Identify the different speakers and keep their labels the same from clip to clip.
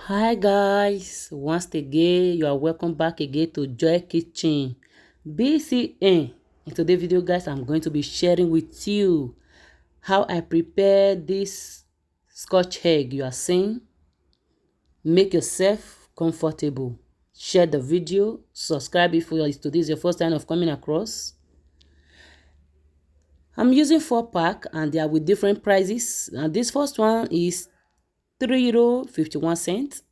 Speaker 1: Hi guys, once again you are welcome back again to Joy Kitchen BCN. In today's video guys, I'm going to be sharing with you how I prepare this Scotch egg you are seeing. Make yourself comfortable, share the video, subscribe if today is your first time of coming across. I'm using 4-pack and they are with different prices, and this first one is €3.51,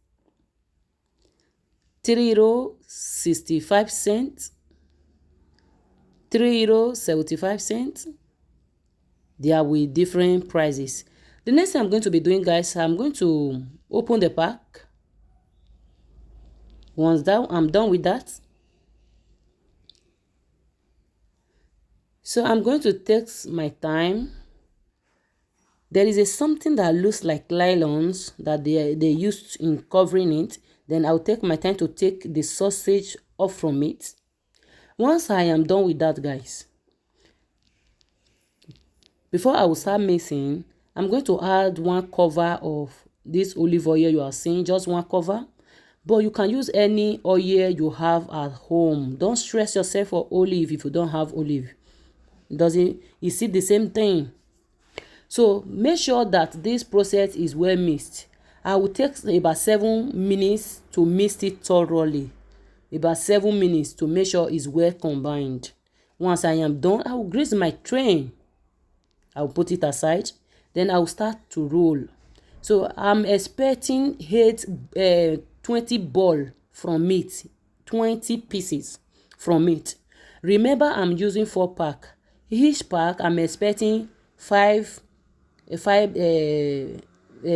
Speaker 1: €3.65, €3.75. They are with different prices. The next thing I'm going to be doing, guys, I'm going to open the pack. Once that I'm done with that, so I'm going to take my time. There is something that looks like nylons that they used in covering it. Then I'll take my time to take the sausage off from it. Once I am done with that, guys, before I will start mixing, I'm going to add one cover of this olive oil you are seeing, just one cover. But you can use any oil you have at home. Don't stress yourself for olive if you don't have olive. You see the same thing. So make sure that this process is well mixed. I will take about 7 minutes to mix it thoroughly. About 7 minutes to make sure it's well combined. Once I am done, I will grease my tray. I will put it aside. Then I will start to roll. So I'm expecting 20 ball from it, 20 pieces from it. Remember, I'm using 4-pack. Each pack I'm expecting five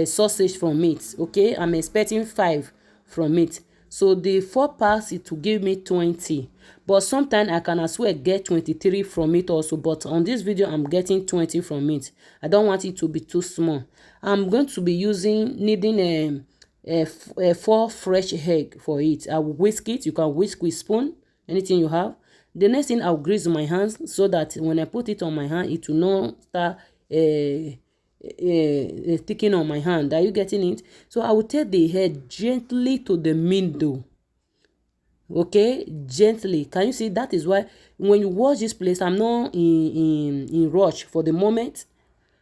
Speaker 1: sausage from it. Okay, I'm expecting 5 from it. So the 4 packs, it will give me 20. But sometimes I can as well get 23 from it also. But on this video, I'm getting 20 from it. I don't want it to be too small. I'm going to be needing 4 fresh egg for it. I will whisk it. You can whisk with spoon, anything you have. The next thing, I'll grease my hands so that when I put it on my hand, it will not start sticking on my hand. Are you getting it? So I will take the head gently to the middle. Okay, gently. Can you see? That is why when you watch this place, I'm not in rush for the moment.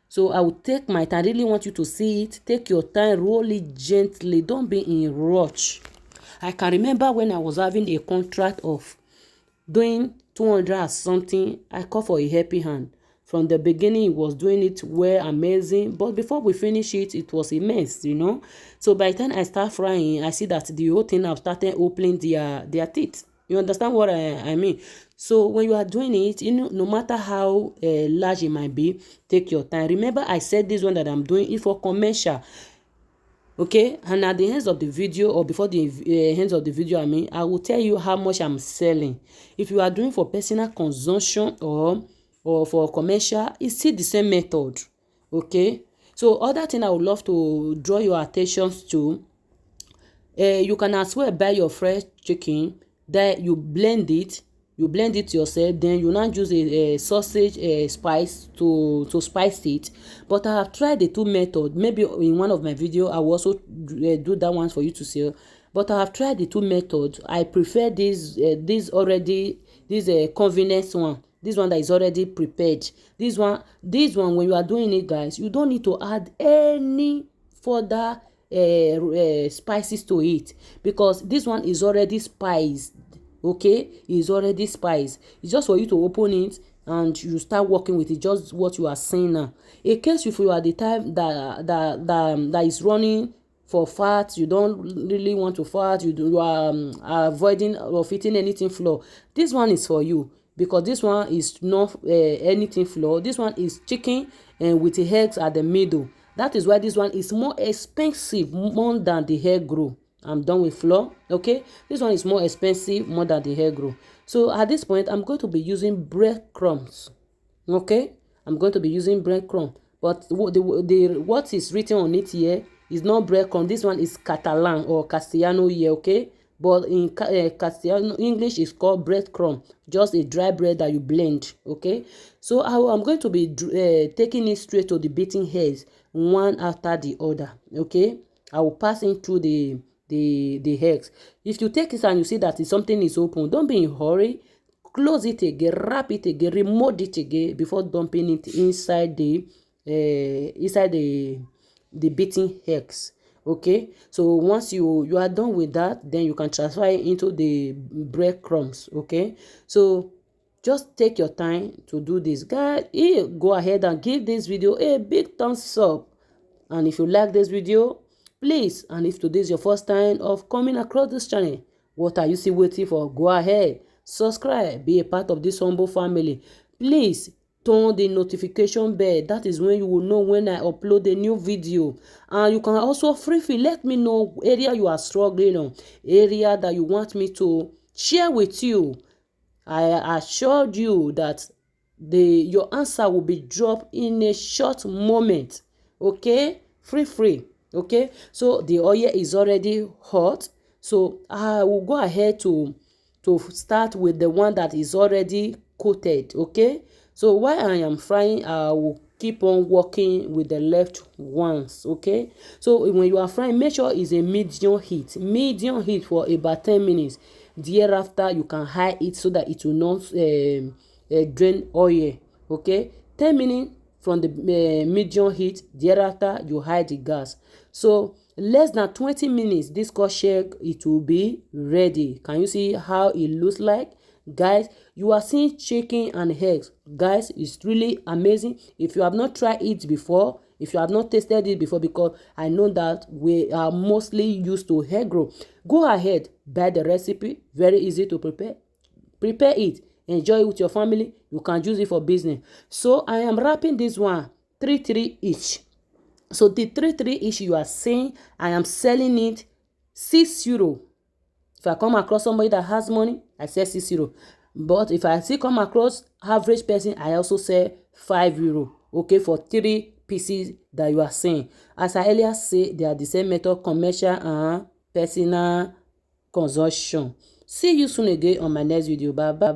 Speaker 1: So I will take my time. I really want you to see it. Take your time, roll it gently. Don't be in rush. I can remember when I was having a contract of doing 200 or something, I called for a helping hand. From the beginning, he was doing it well, amazing. But before we finish it, it was a mess, you know. So by the time I start frying, I see that the whole thing have started opening their teeth. You understand what I mean? So when you are doing it, you know, no matter how large it might be, take your time. Remember, I said this one that I'm doing it for commercial. Okay, and at the end of the video, or before the end of the video, I will tell you how much I'm selling. If you are doing for personal consumption or for commercial, it's still the same method. Okay, so other thing I would love to draw your attention to, you can as well buy your fresh chicken, that you blend it yourself. Then you now use a sausage spice to spice it. But I have tried the 2 methods. Maybe in one of my video I will also do that one for you to see. But I have tried the 2 methods. I prefer this convenience one. This one that is already prepared. This one when you are doing it, guys, you don't need to add any further spices to it, because this one is already spiced. Okay, it's already spiced. It's just for you to open it and you start working with it, just what you are saying now. In case if you are the type that is running for fat, you don't really want to fat, you are avoiding of eating anything flour, this one is for you, because this one is not anything flour. This one is chicken and with the eggs at the middle. That is why this one is more expensive, more than the egg roll. I'm done with flour. Okay, this one is more expensive, more than the egg roll. So at this point, I'm going to be using breadcrumbs. Okay, I'm going to be using breadcrumbs. But what is written on it here is not breadcrumbs. This one is Catalan or Castellano here. Okay, but in Castellano English is called breadcrumb, just a dry bread that you blend. Okay, so I'm going to be taking it straight to the beating heads, one after the other. Okay, I will pass in through the eggs. If you take it and you see that something is open, don't be in a hurry. Close it again, wrap it again, remold it again before dumping it inside the beaten eggs. Okay, so once you are done with that, then you can transfer it into the breadcrumbs. Okay, so just take your time to do this, guys. Go ahead and give this video a big thumbs up. And if you like this video, please, and if today is your first time of coming across this channel, what are you still waiting for? Go ahead, subscribe, be a part of this humble family. Please turn the notification bell. That is when you will know when I upload a new video. And you can also free let me know area you are struggling on, area that you want me to share with you. I assured you that your answer will be dropped in a short moment. Okay, free. Okay, so the oil is already hot, so I will go ahead to start with the one that is already coated. Okay, so while I am frying, I will keep on working with the left ones. Okay, so when you are frying, make sure it's a medium heat for about 10 minutes. Thereafter you can hide it so that it will not drain oil. Okay, 10 minutes from the medium heat. Thereafter you hide the gas. So less than 20 minutes, this Scotch egg, it will be ready. Can you see how it looks like? Guys, you are seeing chicken and eggs. Guys, it's really amazing. If you have not tried it before, if you have not tasted it before, because I know that we are mostly used to egg roll, go ahead, buy the recipe. Very easy to prepare it, enjoy it with your family. You can use it for business. So I am wrapping this one 3 each. So the 3 each you are seeing, I am selling it 6 euro. If I come across somebody that has money, I sell 6 euro. But if I still come across average person, I also sell 5 euro. Okay, for 3 pieces that you are seeing. As I earlier say, they are the same method, commercial and personal consumption. See you soon again on my next video. Bye bye.